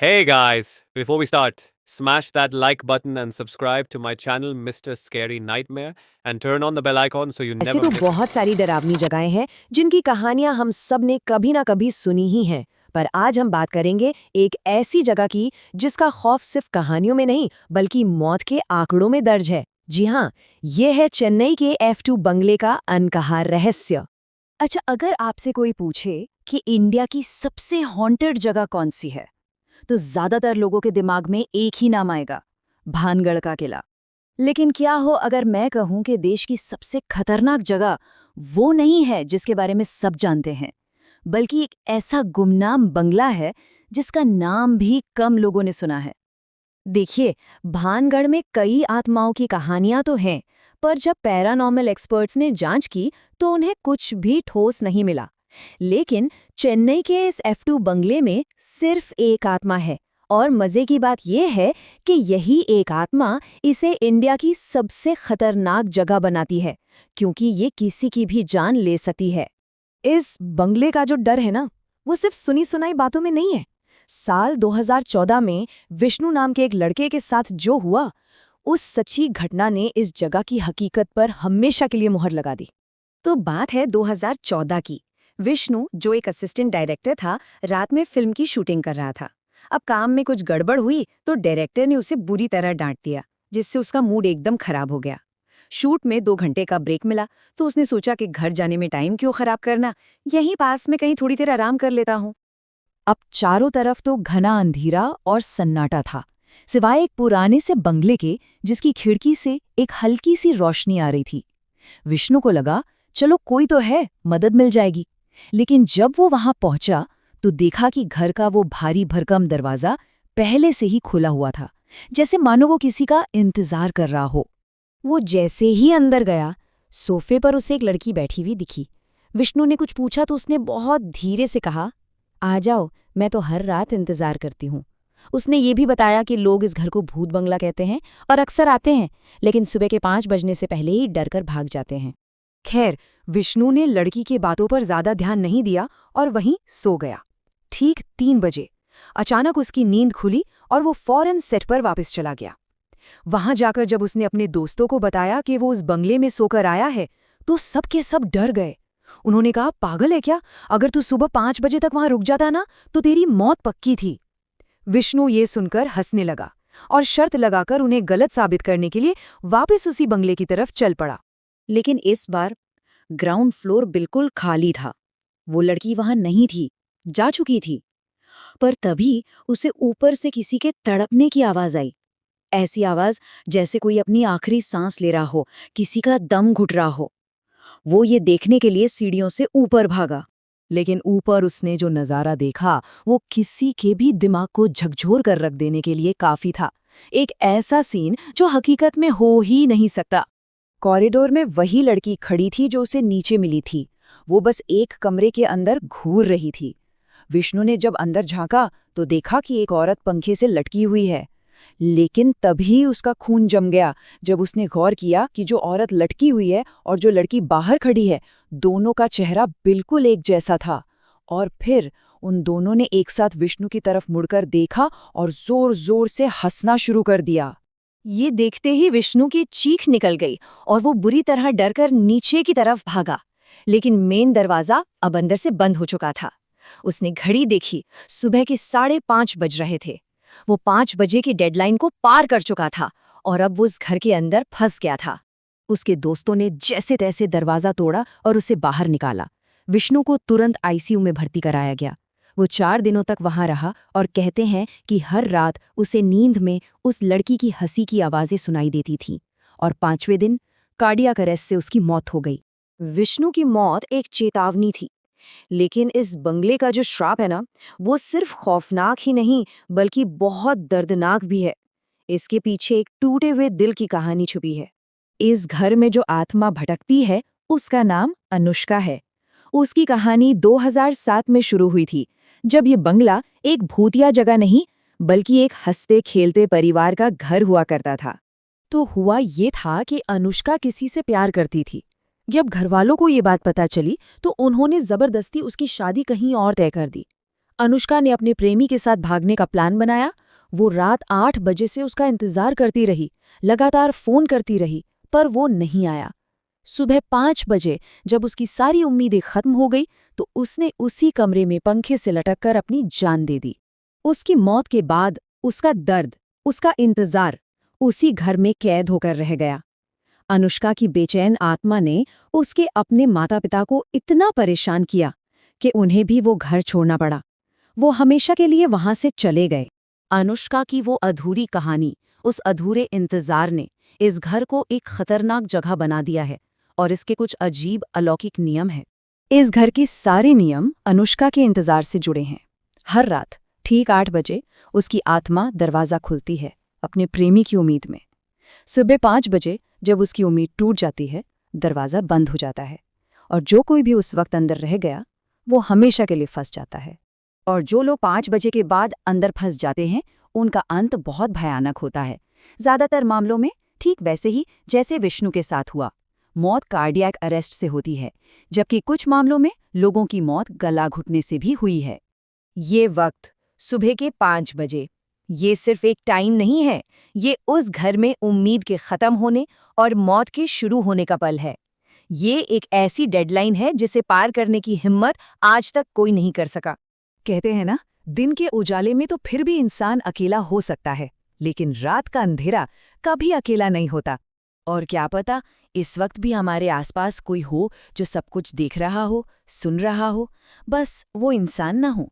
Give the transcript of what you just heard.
Hey guys, before we start, smash that like button and subscribe to my channel Mr. Scary Nightmare and turn on the bell icon so you ऐसे never तो miss. बहुत सारी डरावनी जगहें हैं जिनकी कहानियां हम सब ने कभी ना कभी सुनी ही हैं। पर आज हम बात करेंगे एक ऐसी जगह की जिसका खौफ सिर्फ कहानियों में नहीं बल्कि मौत के आंकड़ों में दर्ज है। जी हाँ, ये है चेन्नई के F2 बंगले का अनकहा रहस्य। अच्छा, अगर आपसे कोई पूछे कि इंडिया की सबसे हॉन्टेड जगह कौन सी है, तो ज्यादातर लोगों के दिमाग में एक ही नाम आएगा, भानगढ़ का किला। लेकिन क्या हो अगर मैं कहूं कि देश की सबसे खतरनाक जगह वो नहीं है जिसके बारे में सब जानते हैं, बल्कि एक ऐसा गुमनाम बंगला है जिसका नाम भी कम लोगों ने सुना है। देखिए, भानगढ़ में कई आत्माओं की कहानियां तो हैं, पर जब पैरानॉर्मल एक्सपर्ट्स ने जांच की तो उन्हें कुछ भी ठोस नहीं मिला। लेकिन चेन्नई के इस F2 बंगले में सिर्फ एक आत्मा है, और मजे की बात यह है कि यही एक आत्मा इसे इंडिया की सबसे खतरनाक जगह बनाती है, क्योंकि ये किसी की भी जान ले सकती है। इस बंगले का जो डर है ना, वो सिर्फ सुनी सुनाई बातों में नहीं है। साल 2014 में विष्णु नाम के एक लड़के के साथ जो हुआ, उस सच्ची घटना ने इस जगह की हकीकत पर हमेशा के लिए मुहर लगा दी। तो बात है 2014 की। विष्णु, जो एक असिस्टेंट डायरेक्टर था, रात में फिल्म की शूटिंग कर रहा था। अब काम में कुछ गड़बड़ हुई तो डायरेक्टर ने उसे बुरी तरह डांट दिया, जिससे उसका मूड एकदम खराब हो गया। शूट में 2 घंटे का ब्रेक मिला तो उसने सोचा कि घर जाने में टाइम क्यों खराब करना, यहीं पास में कहीं थोड़ी देर आराम कर लेता हूँ। अब चारों तरफ तो घना अंधेरा और सन्नाटा था, सिवाय एक पुराने से बंगले के जिसकी खिड़की से एक हल्की सी रोशनी आ रही थी। विष्णु को लगा, चलो कोई तो है, मदद मिल जाएगी। लेकिन जब वो वहां पहुंचा तो देखा कि घर का वो भारी भरकम दरवाजा पहले से ही खुला हुआ था, जैसे मानो वो किसी का इंतजार कर रहा हो। वो जैसे ही अंदर गया, सोफे पर उसे एक लड़की बैठी हुई दिखी। विष्णु ने कुछ पूछा तो उसने बहुत धीरे से कहा, आ जाओ, मैं तो हर रात इंतजार करती हूँ। उसने ये भी बताया कि लोग इस घर को भूत बंगला कहते हैं और अक्सर आते हैं, लेकिन सुबह के 5 बजने से पहले ही डरकर भाग जाते हैं। खैर, विष्णु ने लड़की की बातों पर ज्यादा ध्यान नहीं दिया और वहीं सो गया। ठीक 3 बजे अचानक उसकी नींद खुली और वो फौरन सेट पर वापस चला गया। वहां जाकर जब उसने अपने दोस्तों को बताया कि वो उस बंगले में सोकर आया है, तो सब के सब डर गए। उन्होंने कहा, पागल है क्या? अगर तू सुबह 5 बजे तक वहां रुक जाता ना, तो तेरी मौत पक्की थी। विष्णु ये सुनकर हंसने लगा और शर्त लगाकर उन्हें गलत साबित करने के लिए वापस उसी बंगले की तरफ चल पड़ा। लेकिन इस बार ग्राउंड फ्लोर बिल्कुल खाली था। वो लड़की वहां नहीं थी, जा चुकी थी। पर तभी उसे ऊपर से किसी के तड़पने की आवाज आई। ऐसी आवाज जैसे कोई अपनी आखिरी सांस ले रहा हो, किसी का दम घुट रहा हो। वो ये देखने के लिए सीढ़ियों से ऊपर भागा। लेकिन ऊपर उसने जो नजारा देखा, वो किसी के भी दिमाग को झकझोर कर रख देने के लिए काफी था। एक ऐसा सीन जो हकीकत में हो ही नहीं सकता। कॉरिडोर में वही लड़की खड़ी थी जो उसे नीचे मिली थी। वो बस एक कमरे के अंदर घूर रही थी। विष्णु ने जब अंदर झांका तो देखा कि एक औरत पंखे से लटकी हुई है। लेकिन तभी उसका खून जम गया जब उसने गौर किया कि जो औरत लटकी हुई है और जो लड़की बाहर खड़ी है, दोनों का चेहरा बिल्कुल एक जैसा था। और फिर उन दोनों ने एक साथ विष्णु की तरफ मुड़कर देखा और जोर जोर से हंसना शुरू कर दिया। ये देखते ही विष्णु की चीख निकल गई और वो बुरी तरह डरकर नीचे की तरफ भागा। लेकिन मेन दरवाजा अब अंदर से बंद हो चुका था। उसने घड़ी देखी, सुबह के 5:30 बज रहे थे। वो 5 बजे की डेडलाइन को पार कर चुका था और अब वो उस घर के अंदर फंस गया था। उसके दोस्तों ने जैसे तैसे दरवाजा तोड़ा और उसे बाहर निकाला। विष्णु को तुरंत आईसीयू में भर्ती कराया गया। वो 4 दिनों तक वहां रहा और कहते हैं कि हर रात उसे नींद में उस लड़की की हंसी की आवाजें सुनाई देती थीं। और 5वें दिन कार्डियक अरेस्ट से उसकी मौत हो गई। विष्णु की मौत एक चेतावनी थी, लेकिन इस बंगले का जो श्राप है ना, वो सिर्फ खौफनाक ही नहीं बल्कि बहुत दर्दनाक भी है। इसके पीछे एक टूटे हुए दिल की कहानी छुपी है। इस घर में जो आत्मा भटकती है, उसका नाम अनुष्का है। उसकी कहानी 2007 में शुरू हुई थी, जब ये बंगला एक भूतिया जगह नहीं बल्कि एक हंसते खेलते परिवार का घर हुआ करता था। तो हुआ ये था कि अनुष्का किसी से प्यार करती थी। जब घरवालों को ये बात पता चली तो उन्होंने जबरदस्ती उसकी शादी कहीं और तय कर दी। अनुष्का ने अपने प्रेमी के साथ भागने का प्लान बनाया। वो रात 8 बजे से उसका इंतजार करती रही, लगातार फोन करती रही, पर वो नहीं आया। सुबह 5 बजे जब उसकी सारी उम्मीदें खत्म हो गई तो उसने उसी कमरे में पंखे से लटककर अपनी जान दे दी। उसकी मौत के बाद उसका दर्द, उसका इंतजार उसी घर में कैद होकर रह गया। अनुष्का की बेचैन आत्मा ने उसके अपने माता-पिता को इतना परेशान किया कि उन्हें भी वो घर छोड़ना पड़ा। वो हमेशा के लिए वहां से चले गए। अनुष्का की वो अधूरी कहानी, उस अधूरे इंतजार ने इस घर को एक खतरनाक जगह बना दिया है और इसके कुछ अजीब अलौकिक नियम हैं। इस घर के सारे नियम अनुष्का के इंतजार से जुड़े हैं। हर रात ठीक 8 बजे उसकी आत्मा दरवाज़ा खुलती है अपने प्रेमी की उम्मीद में। सुबह 5 बजे जब उसकी उम्मीद टूट जाती है, दरवाज़ा बंद हो जाता है और जो कोई भी उस वक्त अंदर रह गया वो हमेशा के लिए फंस जाता है। और जो लोग 5 बजे के बाद अंदर फंस जाते हैं उनका अंत बहुत भयानक होता है। ज़्यादातर मामलों में ठीक वैसे ही जैसे विष्णु के साथ हुआ, मौत कार्डियक अरेस्ट से होती है, जबकि कुछ मामलों में लोगों की मौत गला घुटने से भी हुई है। ये वक्त सुबह के 5 बजे, ये सिर्फ एक टाइम नहीं है, ये उस घर में उम्मीद के ख़त्म होने और मौत के शुरू होने का पल है। ये एक ऐसी डेडलाइन है जिसे पार करने की हिम्मत आज तक कोई नहीं कर सका। कहते हैं ना, दिन के उजाले में तो फिर भी इंसान अकेला हो सकता है, लेकिन रात का अंधेरा कभी अकेला नहीं होता। और क्या पता इस वक्त भी हमारे आसपास कोई हो जो सब कुछ देख रहा हो, सुन रहा हो, बस वो इंसान ना हो।